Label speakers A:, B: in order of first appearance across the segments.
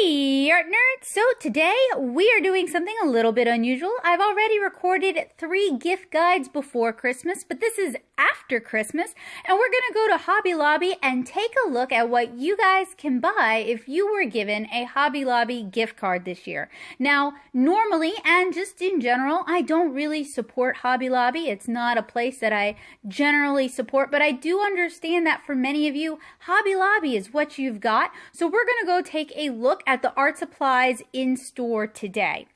A: Hey art nerds! So today we are doing something a little bit unusual. I've already recorded 3 gift guides before Christmas, but this is after Christmas, and we're gonna go to Hobby Lobby and take a look at what you guys can buy if you were given a Hobby Lobby gift card this year. Now, normally and just in general, I don't really support Hobby Lobby. It's not a place that I generally support, but I do understand that for many of you, Hobby Lobby is what you've got. So we're gonna go take a look at the art supplies in store today.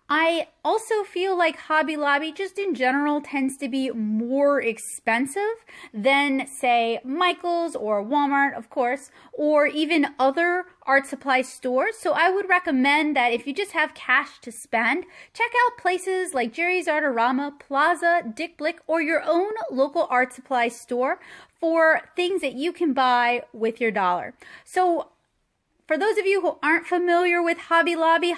A: I also feel like Hobby Lobby just in general tends to be more expensive than say Michael's or Walmart, of course, or even other art supply stores. So I would recommend that if you just have cash to spend, check out places like Jerry's Artorama, Plaza, Dick Blick, or your own local art supply store for things that you can buy with your dollar. So for those of you who aren't familiar with Hobby Lobby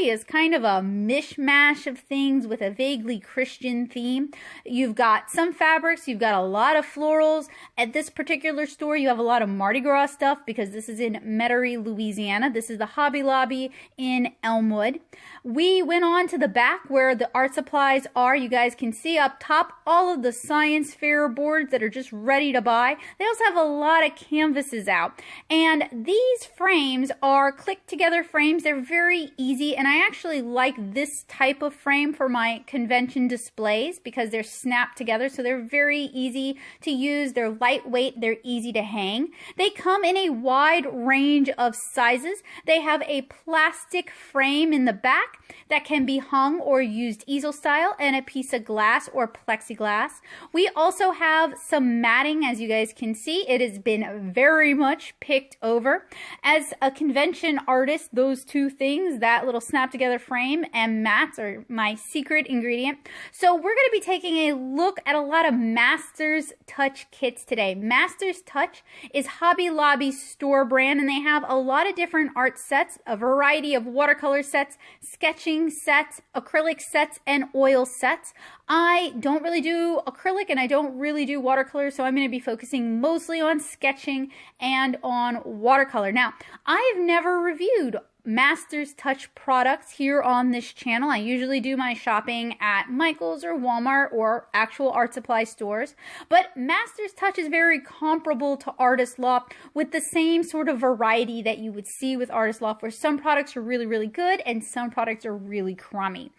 A: is kind of a mishmash of things with a vaguely Christian theme. You've got some fabrics, you've got a lot of florals. At this particular store, you have a lot of Mardi Gras stuff because this is in Metairie, Louisiana. This is the Hobby Lobby in Elmwood. We went on to the back where the art supplies are. You guys can see up top all of the science fair boards that are just ready to buy. They also have a lot of canvases out. And these frames are click together frames. They're very easy, and I actually like this type of frame for my convention displays because they're snapped together, so they're very easy to use. They're lightweight, they're easy to hang. They come in a wide range of sizes. They have a plastic frame in the back that can be hung or used easel style, and a piece of glass or plexiglass. We also have some matting, as you guys can see. It has been very much picked over. As a convention artist, those two things, that little snap together frame and mats, are my secret ingredient. So we're going to be taking a look at a lot of Masters Touch kits today. Masters Touch is Hobby Lobby's store brand, and they have a lot of different art sets, a variety of watercolor sets, sketching sets, acrylic sets, and oil sets. I don't really do acrylic and I don't really do watercolor, so I'm going to be focusing mostly on sketching and on watercolor. Now, I've never reviewed Masters Touch products here on this channel. I usually do my shopping at Michael's or Walmart or actual art supply stores, but Masters Touch is very comparable to Artist Loft with the same sort of variety that you would see with Artist Loft, where some products are really, really good and some products are really crummy.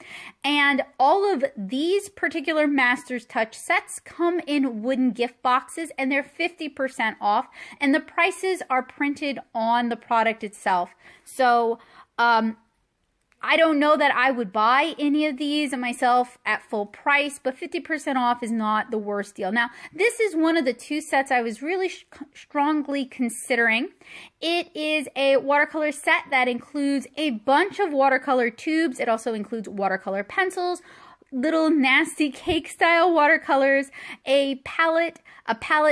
A: And all of these particular Masters Touch sets come in wooden gift boxes, and they're 50% off, and the prices are printed on the product itself. So I don't know that I would buy any of these myself at full price, but 50% off is not the worst deal. Now, this is one of the 2 sets I was really strongly considering. It is a watercolor set that includes a bunch of watercolor tubes. It also includes watercolor pencils, little nasty cake style watercolors, a palette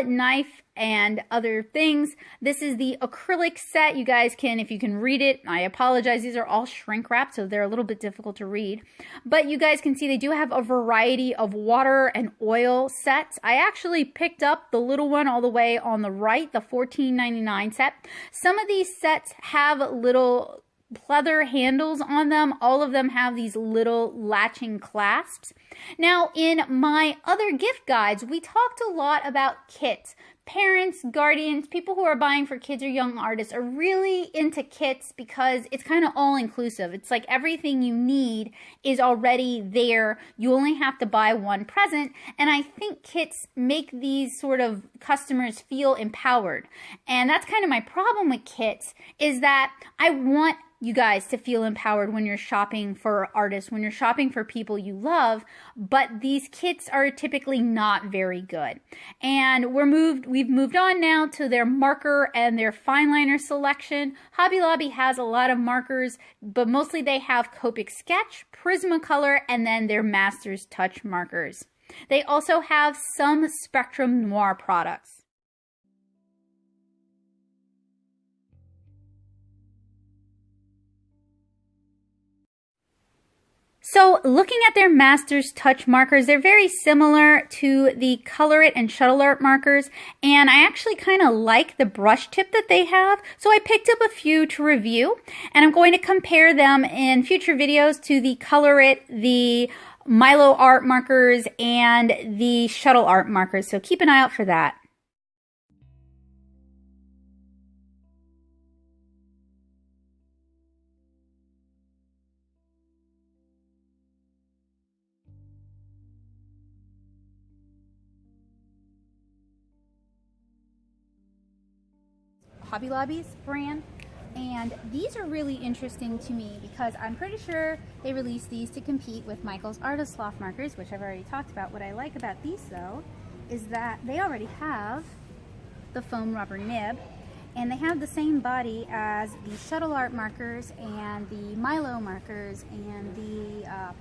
A: knife, and other things. This is the acrylic set. You guys can, if you can read it, I apologize, these are all shrink wrapped, so they're a little bit difficult to read. But you guys can see they do have a variety of water and oil sets. I actually picked up the little one all the way on the right, the $14.99 set. Some of these sets have little pleather handles on them. All of them have these little latching clasps. Now, in my other gift guides, we talked a lot about kits. Parents, guardians, people who are buying for kids or young artists are really into kits because it's kind of all-inclusive. It's like everything you need is already there. You only have to buy one present, and I think kits make these sort of customers feel empowered. And that's kind of my problem with kits, is that I want you guys to feel empowered when you're shopping for artists, when you're shopping for people you love, but these kits are typically not very good. And we've moved on now to their marker and their Fineliner selection. Hobby Lobby has a lot of markers, but mostly they have Copic Sketch, Prismacolor, and then their Masters Touch markers. They also have some Spectrum Noir products. So looking at their Master's Touch markers, they're very similar to the Color It and Shuttle Art markers, and I actually kind of like the brush tip that they have, so I picked up a few to review, and I'm going to compare them in future videos to the Color It, the Milo art markers, and the Shuttle art markers, so keep an eye out for that. Hobby Lobby's brand, and these are really interesting to me because I'm pretty sure they released these to compete with Michael's Artist Loft markers, which I've already talked about. What I like about these though is that they already have the foam rubber nib, and they have the same body as the Shuttle Art markers and the Milo markers and the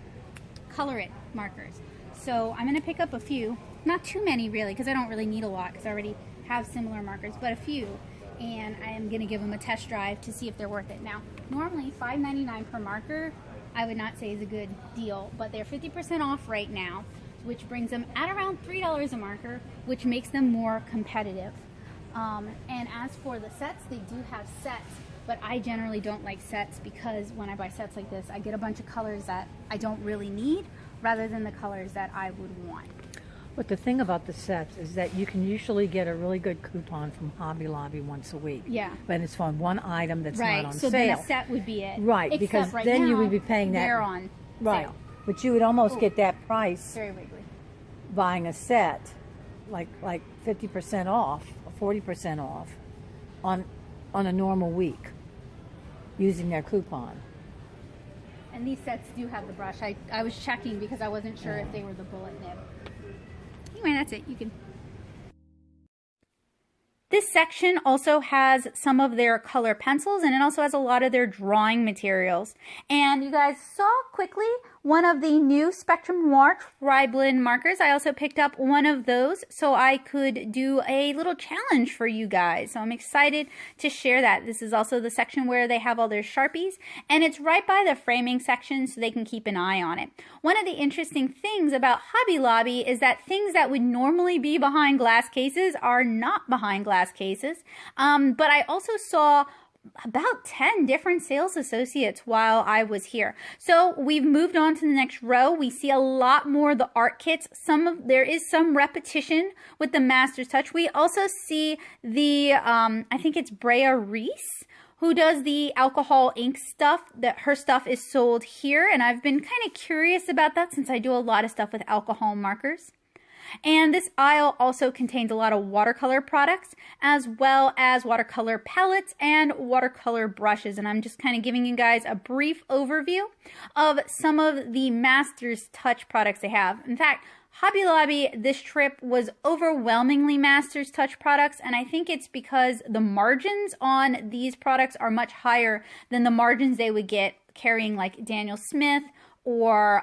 A: Color It markers. So I'm going to pick up a few, not too many really, because I don't really need a lot because I already have similar markers, but a few. And I am going to give them a test drive to see if they're worth it. Now, normally $5.99 per marker, I would not say is a good deal, but they're 50% off right now, which brings them at around $3 a marker, which makes them more competitive. And as for the sets, they do have sets, but I generally don't like sets because when I buy sets like this, I get a bunch of colors that I don't really need rather than the colors that I would want.
B: But the thing about the sets is that you can usually get a really good coupon from Hobby Lobby once a week.
A: Yeah.
B: But it's on one item that's not on
A: so
B: sale.
A: then a set would be it.
B: Right,
A: Except
B: because
A: right
B: then
A: now,
B: you would be paying that.
A: they're on
B: right.
A: sale.
B: But you would almost get that price
A: Very wiggly.
B: buying a set, like 50% off, or 40% off on a normal week using their coupon.
A: And these sets do have the brush. I was checking because I wasn't sure if they were the bullet nib. Anyway, that's it. You can. This section also has some of their color pencils, and it also has a lot of their drawing materials. And you guys saw quickly one of the new Spectrum Noir Tri-Blend markers. I also picked up one of those so I could do a little challenge for you guys. So I'm excited to share that. This is also the section where they have all their Sharpies, and it's right by the framing section so they can keep an eye on it. One of the interesting things about Hobby Lobby is that things that would normally be behind glass cases are not behind glass cases. But I also saw about 10 different sales associates while I was here. So we've moved on to the next row. We see a lot more of the art kits. There is some repetition with the Master's Touch. We also see the, I think it's Brea Reese, who does the alcohol ink stuff. That her stuff is sold here, and I've been kind of curious about that since I do a lot of stuff with alcohol markers. And this aisle also contains a lot of watercolor products, as well as watercolor palettes and watercolor brushes. And I'm just kind of giving you guys a brief overview of some of the Master's Touch products they have. In fact, Hobby Lobby this trip was overwhelmingly Master's Touch products, and I think it's because the margins on these products are much higher than the margins they would get carrying like Daniel Smith or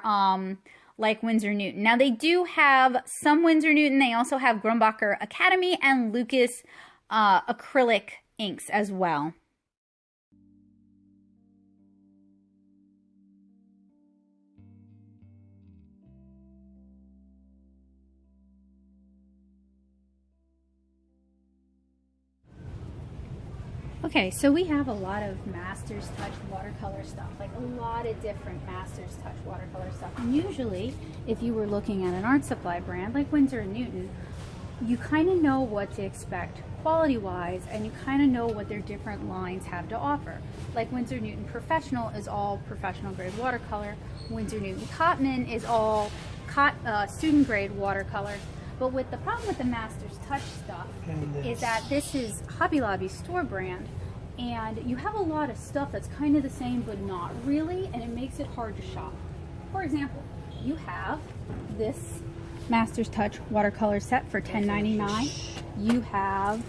A: like Winsor Newton. Now they do have some Winsor Newton. They also have Grumbacher Academy and Lucas acrylic inks as well. Okay, so we have a lot of Master's Touch watercolor stuff, like a lot of different Master's Touch watercolor stuff. And usually, if you were looking at an art supply brand like Winsor & Newton, you kind of know what to expect quality-wise, and you kind of know what their different lines have to offer. Like Winsor & Newton Professional is all professional grade watercolor. Winsor & Newton Cotman is all student grade watercolor. But the problem with the Master's Touch stuff is that this is Hobby Lobby's store brand, and you have a lot of stuff that's kind of the same but not really, and it makes it hard to shop. For example, you have this Master's Touch watercolor set for $10.99. You have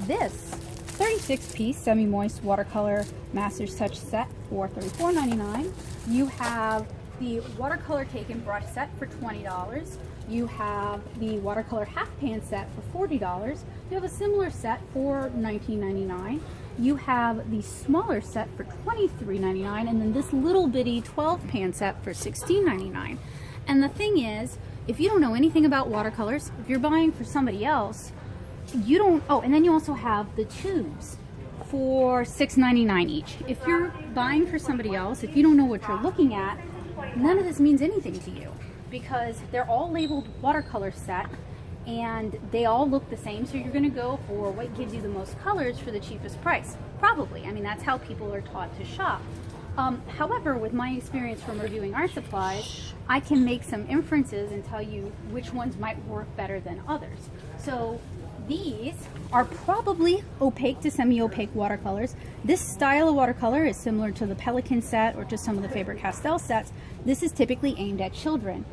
A: this 36-piece semi-moist watercolor Master's Touch set for $34.99. You have the watercolor cake and brush set for $20. You have the watercolor half pan set for $40. You have a similar set for $19.99. you have the smaller set for $23.99, and then this little bitty 12 pan set for $16.99. And the thing is, if you don't know anything about watercolors, if you're buying for somebody else, you don't, oh, and then you also have the tubes for $6.99 each. If you're buying for somebody else, if you don't know what you're looking at, none of this means anything to you, because they're all labeled watercolor set and they all look the same, so you're going to go for what gives you the most colors for the cheapest price. Probably. I mean, that's how people are taught to shop. However, with my experience from reviewing art supplies, I can make some inferences and tell you which ones might work better than others. So these are probably opaque to semi-opaque watercolors. This style of watercolor is similar to the Pelican set or to some of the Faber-Castell sets. This is typically aimed at children.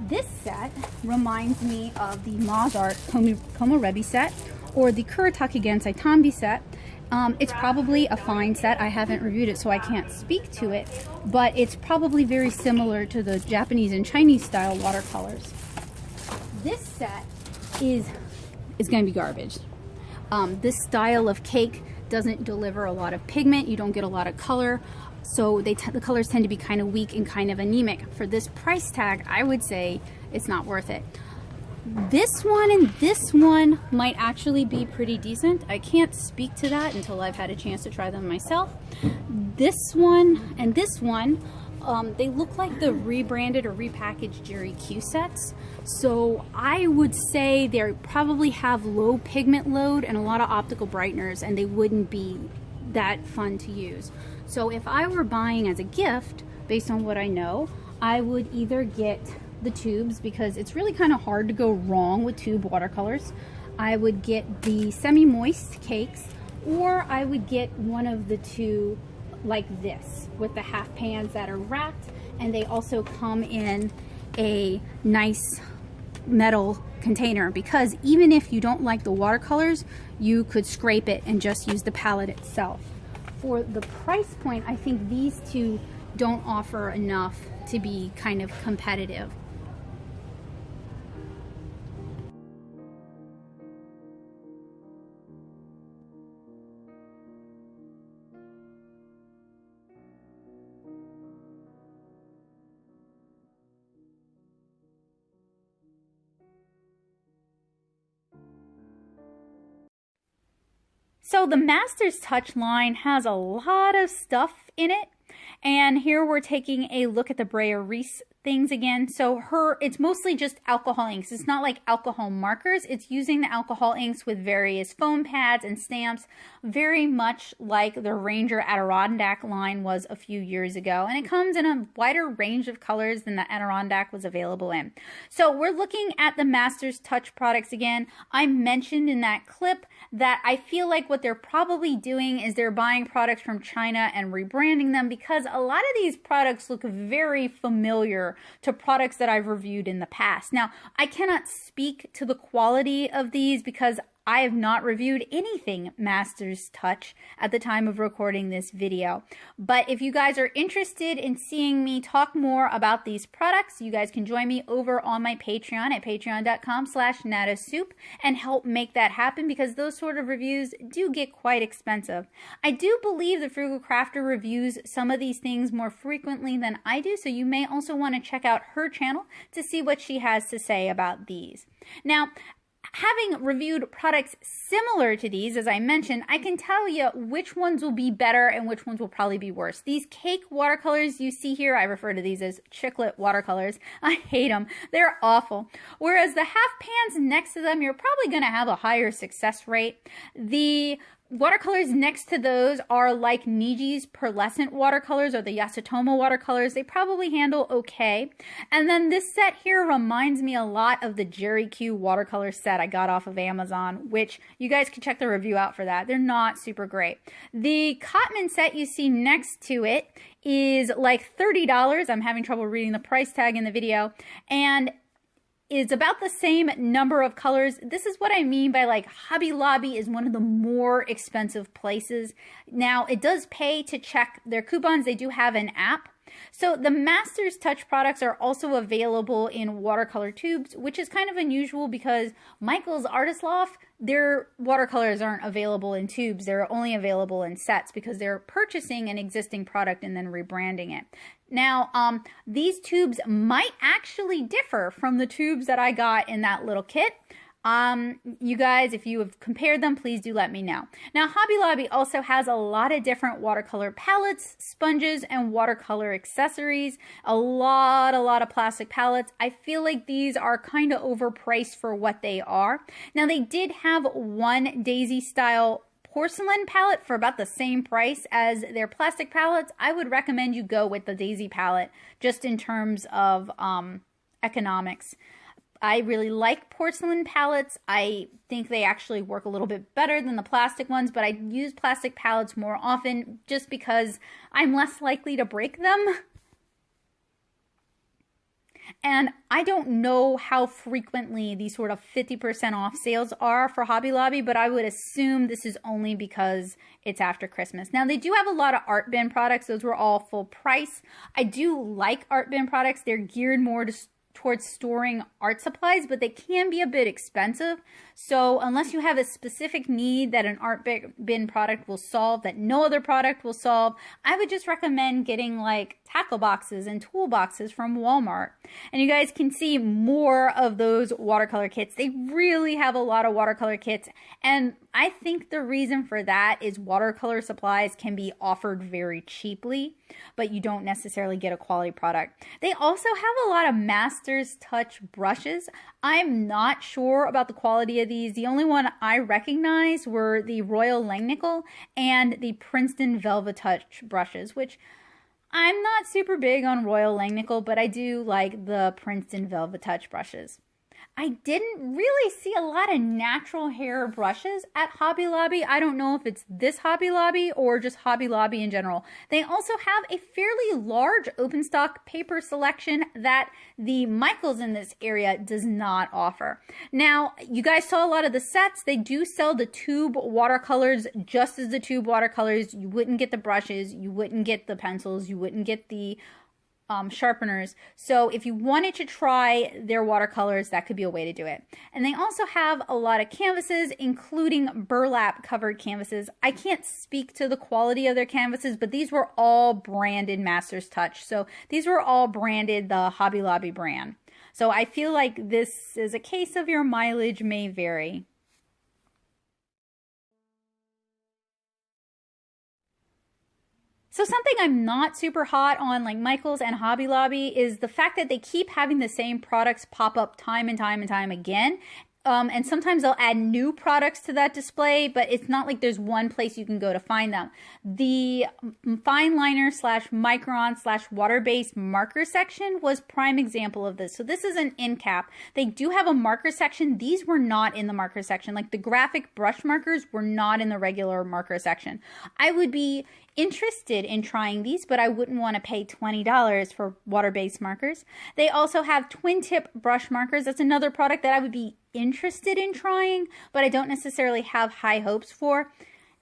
A: This set reminds me of the Mozart Komorebi set or the Kuretake Gensai Tambi set. It's probably a fine set. I haven't reviewed it, so I can't speak to it, but it's probably very similar to the Japanese and Chinese style watercolors. This set is going to be garbage. This style of cake doesn't deliver a lot of pigment. You don't get a lot of color, so the colors tend to be kind of weak and kind of anemic. For this price tag, I would say it's not worth it. This one and this one might actually be pretty decent. I can't speak to that until I've had a chance to try them myself. This one and this one, they look like the rebranded or repackaged Jerry Q sets. So I would say they probably have low pigment load and a lot of optical brighteners, and they wouldn't be that fun to use. So if I were buying as a gift, based on what I know, I would either get the tubes, because it's really kind of hard to go wrong with tube watercolors. I would get the semi-moist cakes, or I would get one of the two like this with the half pans that are wrapped, and they also come in a nice metal container, because even if you don't like the watercolors, you could scrape it and just use the palette itself. For the price point, I think these two don't offer enough to be kind of competitive. So the Master's Touch line has a lot of stuff in it, and here we're taking a look at the Breyer Reese things again. So it's mostly just alcohol inks. It's not like alcohol markers. It's using the alcohol inks with various foam pads and stamps, very much like the Ranger Adirondack line was a few years ago. And it comes in a wider range of colors than the Adirondack was available in. So we're looking at the Master's Touch products again. I mentioned in that clip that I feel like what they're probably doing is they're buying products from China and rebranding them, because a lot of these products look very familiar to products that I've reviewed in the past. Now, I cannot speak to the quality of these because I have not reviewed anything Master's Touch at the time of recording this video. But if you guys are interested in seeing me talk more about these products, you guys can join me over on my Patreon at patreon.com/nattasoup and help make that happen, because those sort of reviews do get quite expensive. I do believe the Frugal Crafter reviews some of these things more frequently than I do, so you may also want to check out her channel to see what she has to say about these. Now, having reviewed products similar to these, as I mentioned, I can tell you which ones will be better and which ones will probably be worse. These cake watercolors you see here, I refer to these as chiclet watercolors. I hate them. They're awful. Whereas the half pans next to them, you're probably going to have a higher success rate. The watercolors next to those are like Niji's pearlescent watercolors or the Yasutomo watercolors. They probably handle okay. And then this set here reminds me a lot of the Jerry Q watercolor set I got off of Amazon, which you guys can check the review out for that. They're not super great. The Cotman set you see next to it is like $30. I'm having trouble reading the price tag in the video. And is about the same number of colors. This is what I mean by like Hobby Lobby is one of the more expensive places. Now, it does pay to check their coupons. They do have an app. So the Master's Touch products are also available in watercolor tubes, which is kind of unusual because Michael's Artist Loft their watercolors aren't available in tubes. They're only available in sets because they're purchasing an existing product and then rebranding it. Now, these tubes might actually differ from the tubes that I got in that little kit. You guys, if you have compared them, please do let me know. Now, Hobby Lobby also has a lot of different watercolor palettes, sponges, and watercolor accessories. A lot of plastic palettes. I feel like these are kind of overpriced for what they are. Now, they did have one Daisy style porcelain palette for about the same price as their plastic palettes. I would recommend you go with the Daisy palette just in terms of economics. I really like porcelain palettes. I think they actually work a little bit better than the plastic ones, but I use plastic palettes more often just because I'm less likely to break them. And I don't know how frequently these sort of 50% off sales are for Hobby Lobby, but I would assume this is only because it's after Christmas. Now, they do have a lot of art bin products. Those were all full price. I do like art bin products. They're geared more towards storing art supplies, but they can be a bit expensive. So unless you have a specific need that an art bin product will solve that no other product will solve, I would just recommend getting like tackle boxes and toolboxes from Walmart. And you guys can see more of those watercolor kits. They really have a lot of watercolor kits, and I think the reason for that is watercolor supplies can be offered very cheaply, but you don't necessarily get a quality product. They also have a lot of Master's Touch brushes. I'm not sure about the quality of these. The only one I recognize were the Royal Langnickel and the Princeton Velvet Touch brushes, which I'm not super big on Royal Langnickel, but I do like the Princeton Velvet Touch brushes. I didn't really see a lot of natural hair brushes at Hobby Lobby. I don't know if it's this Hobby Lobby or just Hobby Lobby in general. They also have a fairly large open stock paper selection that the Michaels in this area does not offer. Now, you guys saw a lot of the sets. They do sell the tube watercolors just as the tube watercolors. You wouldn't get the brushes, you wouldn't get the pencils, you wouldn't get the sharpeners. So if you wanted to try their watercolors, that could be a way to do it. And they also have a lot of canvases, including burlap covered canvases. I can't speak to the quality of their canvases, but these were all branded Master's Touch. So these were all branded the Hobby Lobby brand. So I feel like this is a case of your mileage may vary. So something I'm not super hot on, like Michaels and Hobby Lobby, is the fact that they keep having the same products pop up time and time again. And sometimes they'll add new products to that display, but it's not like there's one place you can go to find them. The Fineliner / Micron / water-based marker section was prime example of this. So this is an end cap. They do have a marker section. These were not in the marker section. Like the graphic brush markers were not in the regular marker section. I would be interested in trying these, but I wouldn't want to pay $20 for water-based markers. They also have twin tip brush markers. That's another product that I would be interested in trying, but I don't necessarily have high hopes for.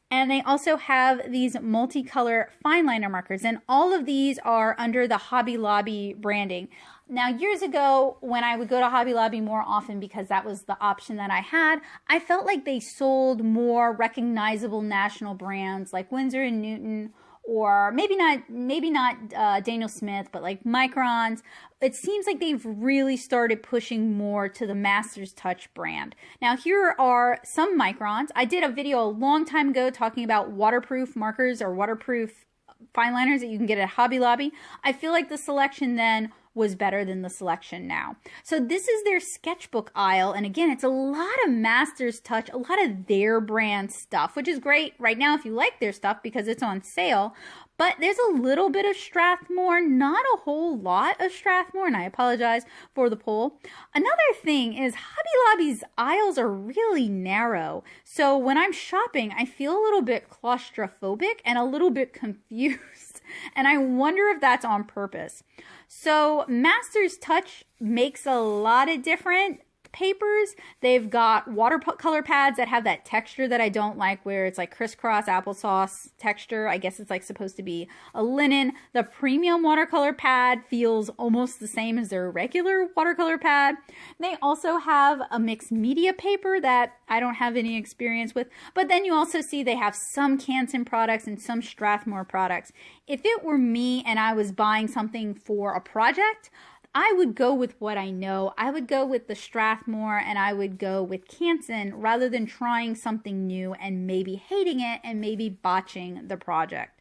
A: And they also have these multicolor fineliner markers, and all of these are under the Hobby Lobby branding. Now, years ago, when I would go to Hobby Lobby more often because that was the option that I had, I felt like they sold more recognizable national brands like Winsor & Newton, or maybe not Daniel Smith, but like Microns. It seems like they've really started pushing more to the Master's Touch brand. Now, here are some Microns. I did a video a long time ago talking about waterproof markers or waterproof fineliners that you can get at Hobby Lobby. I feel like the selection then was better than the selection now. So this is their sketchbook aisle, and again, it's a lot of Master's Touch, a lot of their brand stuff, which is great right now if you like their stuff because it's on sale. But there's a little bit of Strathmore, not a whole lot of Strathmore, and I apologize for the poll. Another thing is Hobby Lobby's aisles are really narrow. So when I'm shopping, I feel a little bit claustrophobic and a little bit confused. And I wonder if that's on purpose. So Master's Touch makes a lot of different papers. They've got watercolor pads that have that texture that I don't like, where it's like crisscross applesauce texture. I guess it's like supposed to be a linen. The premium watercolor pad feels almost the same as their regular watercolor pad. They also have a mixed media paper that I don't have any experience with, but then you also see they have some Canson products and some Strathmore products. If it were me and I was buying something for a project, I would go with what I know. I would go with the Strathmore and I would go with Canson rather than trying something new and maybe hating it and maybe botching the project.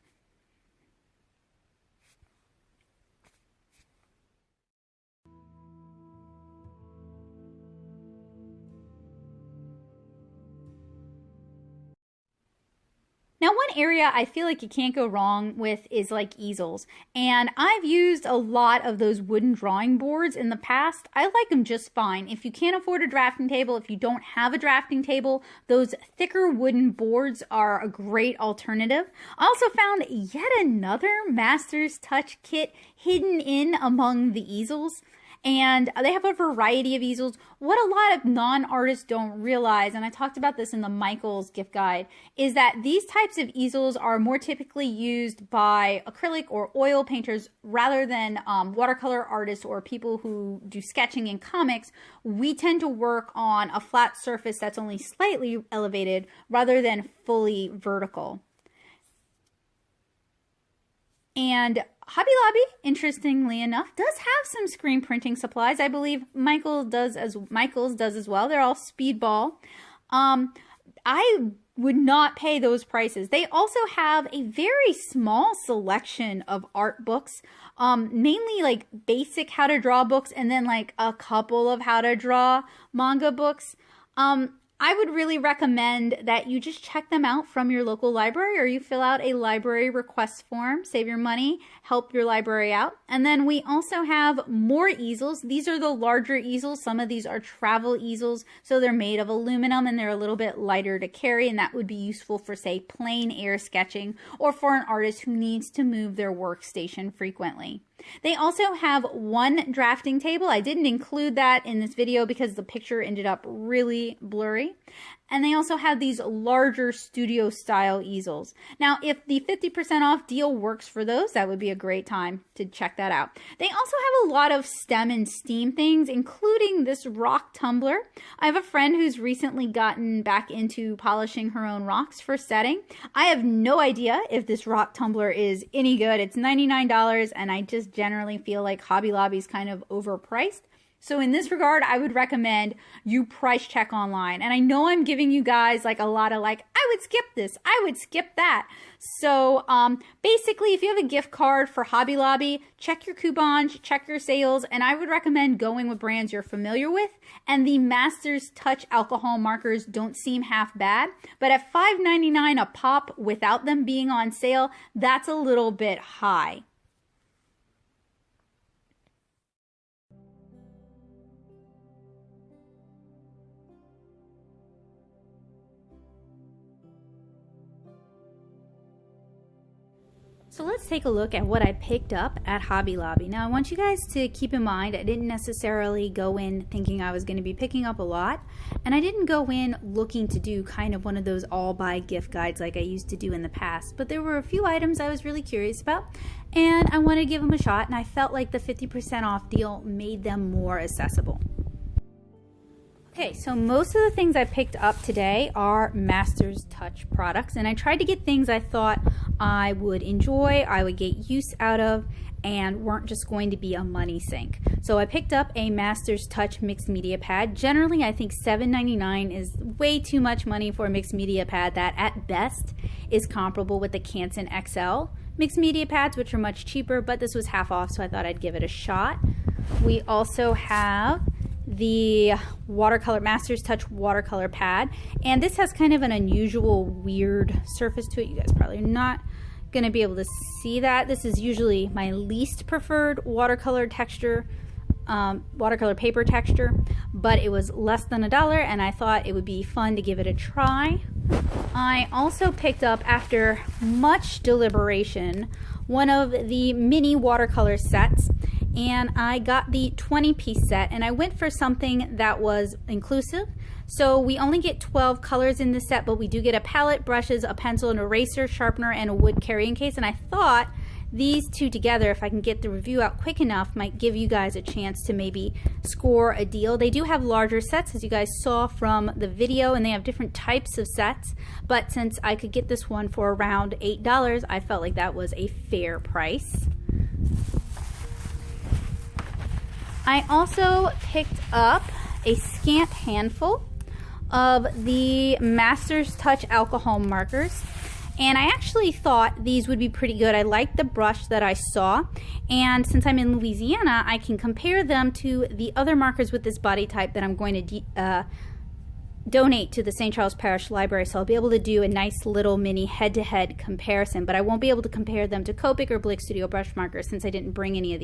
A: Now, one area I feel like you can't go wrong with is like easels. And I've used a lot of those wooden drawing boards in the past. I like them just fine. If you can't afford a drafting table, if you don't have a drafting table, those thicker wooden boards are a great alternative. I also found yet another Master's Touch kit hidden in among the easels. And they have a variety of easels. What a lot of non-artists don't realize, and I talked about this in the Michael's gift guide, is that these types of easels are more typically used by acrylic or oil painters rather than watercolor artists or people who do sketching in comics. We tend to work on a flat surface that's only slightly elevated rather than fully vertical. And Hobby Lobby, interestingly enough, does have some screen printing supplies. I believe Michael's does as well. They're all Speedball. I would not pay those prices. They also have a very small selection of art books, mainly like basic how to draw books and then like a couple of how to draw manga books. I would really recommend that you just check them out from your local library, or you fill out a library request form, save your money, help your library out. And then we also have more easels. These are the larger easels. Some of these are travel easels, so they're made of aluminum and they're a little bit lighter to carry, and that would be useful for, say, plein air sketching or for an artist who needs to move their workstation frequently. They also have one drafting table. I didn't include that in this video because the picture ended up really blurry. And they also have these larger studio style easels. Now, if the 50% off deal works for those, that would be a great time to check that out. They also have a lot of stem and steam things, including this rock tumbler. I have a friend who's recently gotten back into polishing her own rocks for setting. I have no idea if this rock tumbler is any good. It's $99, and I just generally feel like Hobby Lobby's kind of overpriced. So in this regard, I would recommend you price check online. And I know I'm giving you guys like a lot of like, I would skip this, I would skip that. So basically, if you have a gift card for Hobby Lobby, check your coupons, check your sales, and I would recommend going with brands you're familiar with. And the Master's Touch alcohol markers don't seem half bad, but at $5.99 a pop without them being on sale, that's a little bit high. So let's take a look at what I picked up at Hobby Lobby. Now I want you guys to keep in mind I didn't necessarily go in thinking I was going to be picking up a lot, and I didn't go in looking to do kind of one of those all buy gift guides like I used to do in the past, but there were a few items I was really curious about and I wanted to give them a shot, and I felt like the 50% off deal made them more accessible. Okay, so most of the things I picked up today are Master's Touch products, and I tried to get things I thought I would enjoy, I would get use out of, and weren't just going to be a money sink. So I picked up a Master's Touch mixed media pad. Generally, I think $7.99 is way too much money for a mixed media pad that at best is comparable with the Canson XL mixed media pads, which are much cheaper, but this was half off, so I thought I'd give it a shot. We also have the watercolor Master's Touch watercolor pad, and this has kind of an unusual weird surface to it. You guys probably are not going to be able to see that. This is usually my least preferred watercolor texture, watercolor paper texture, but it was less than $1 and I thought it would be fun to give it a try. I also picked up, after much deliberation, one of the mini watercolor sets. and I got the 20-piece set, and I went for something that was inclusive. So we only get 12 colors in the set, but we do get a palette, brushes, a pencil, an eraser, sharpener, and a wood carrying case. And I thought these two together, if I can get the review out quick enough, might give you guys a chance to maybe score a deal. They do have larger sets, as you guys saw from the video, and they have different types of sets. But since I could get this one for around $8, I felt like that was a fair price. I also picked up a scant handful of the Master's Touch alcohol markers, and I actually thought these would be pretty good. I liked the brush that I saw, and since I'm in Louisiana, I can compare them to the other markers with this body type that I'm going to donate to the St. Charles Parish Library, so I'll be able to do a nice little mini head-to-head comparison, but I won't be able to compare them to Copic or Blick Studio brush markers since I didn't bring any of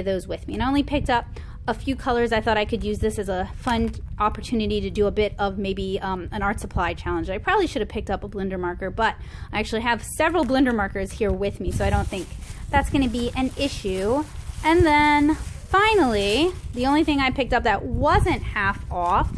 A: those with me. And I only picked up a few colors. I thought I could use this as a fun opportunity to do a bit of maybe an art supply challenge. I probably should have picked up a blender marker, but I actually have several blender markers here with me, so I don't think that's going to be an issue. And then finally, the only thing I picked up that wasn't half off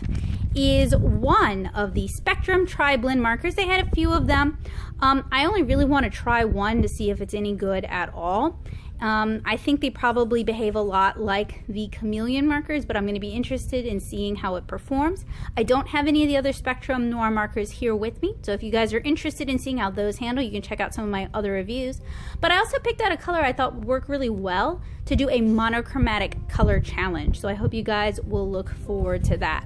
A: is one of the Spectrum Tri-Blend markers. They had a few of them. I only really want to try one to see if it's any good at all. I think they probably behave a lot like the Chameleon markers, but I'm going to be interested in seeing how it performs. I don't have any of the other Spectrum Noir markers here with me, so if you guys are interested in seeing how those handle, you can check out some of my other reviews. But I also picked out a color I thought would work really well to do a monochromatic color challenge, so I hope you guys will look forward to that.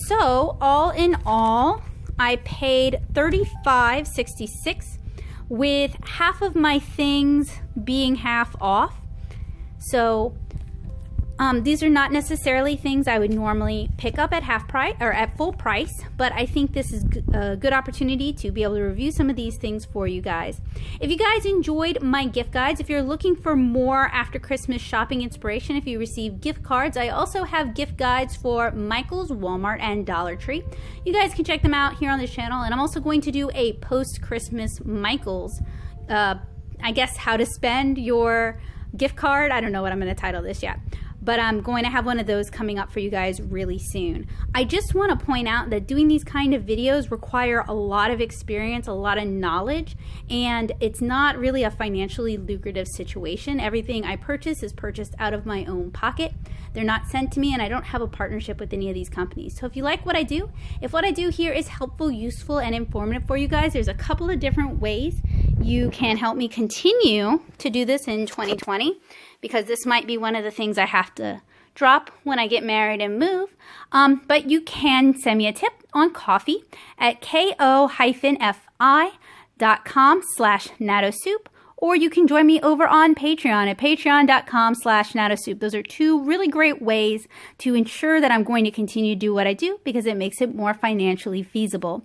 A: So all in all, I paid $35.66 with half of my things being half off. So these are not necessarily things I would normally pick up at half price or at full price, but I think this is a good opportunity to be able to review some of these things for you guys. If you guys enjoyed my gift guides, if you're looking for more after Christmas shopping inspiration, if you receive gift cards, I also have gift guides for Michael's, Walmart, and Dollar Tree. You guys can check them out here on this channel, and I'm also going to do a post-Christmas Michael's, I guess, how to spend your gift card. I don't know what I'm going to title this yet, but I'm going to have one of those coming up for you guys really soon. I just want to point out that doing these kind of videos require a lot of experience, a lot of knowledge, and it's not really a financially lucrative situation. Everything I purchase is purchased out of my own pocket. They're not sent to me, and I don't have a partnership with any of these companies. So if you like what I do, if what I do here is helpful, useful, and informative for you guys, there's a couple of different ways you can help me continue to do this in 2020, because this might be one of the things I have to drop when I get married and move. But you can send me a tip on coffee at ko-fi.com/natosoup, or you can join me over on Patreon at patreon.com/natosoup. Those are two really great ways to ensure that I'm going to continue to do what I do, because it makes it more financially feasible.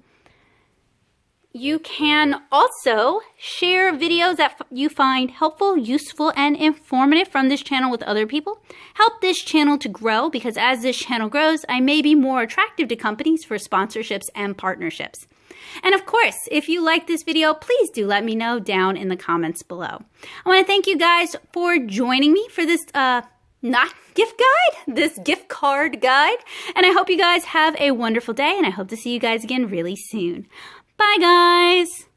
A: You can also share videos that you find helpful, useful, and informative from this channel with other people. Help this channel to grow, because as this channel grows, I may be more attractive to companies for sponsorships and partnerships. And of course, if you like this video, please do let me know down in the comments below. I want to thank you guys for joining me for this not gift guide, this gift card guide. And I hope you guys have a wonderful day, and I hope to see you guys again really soon. Bye, guys.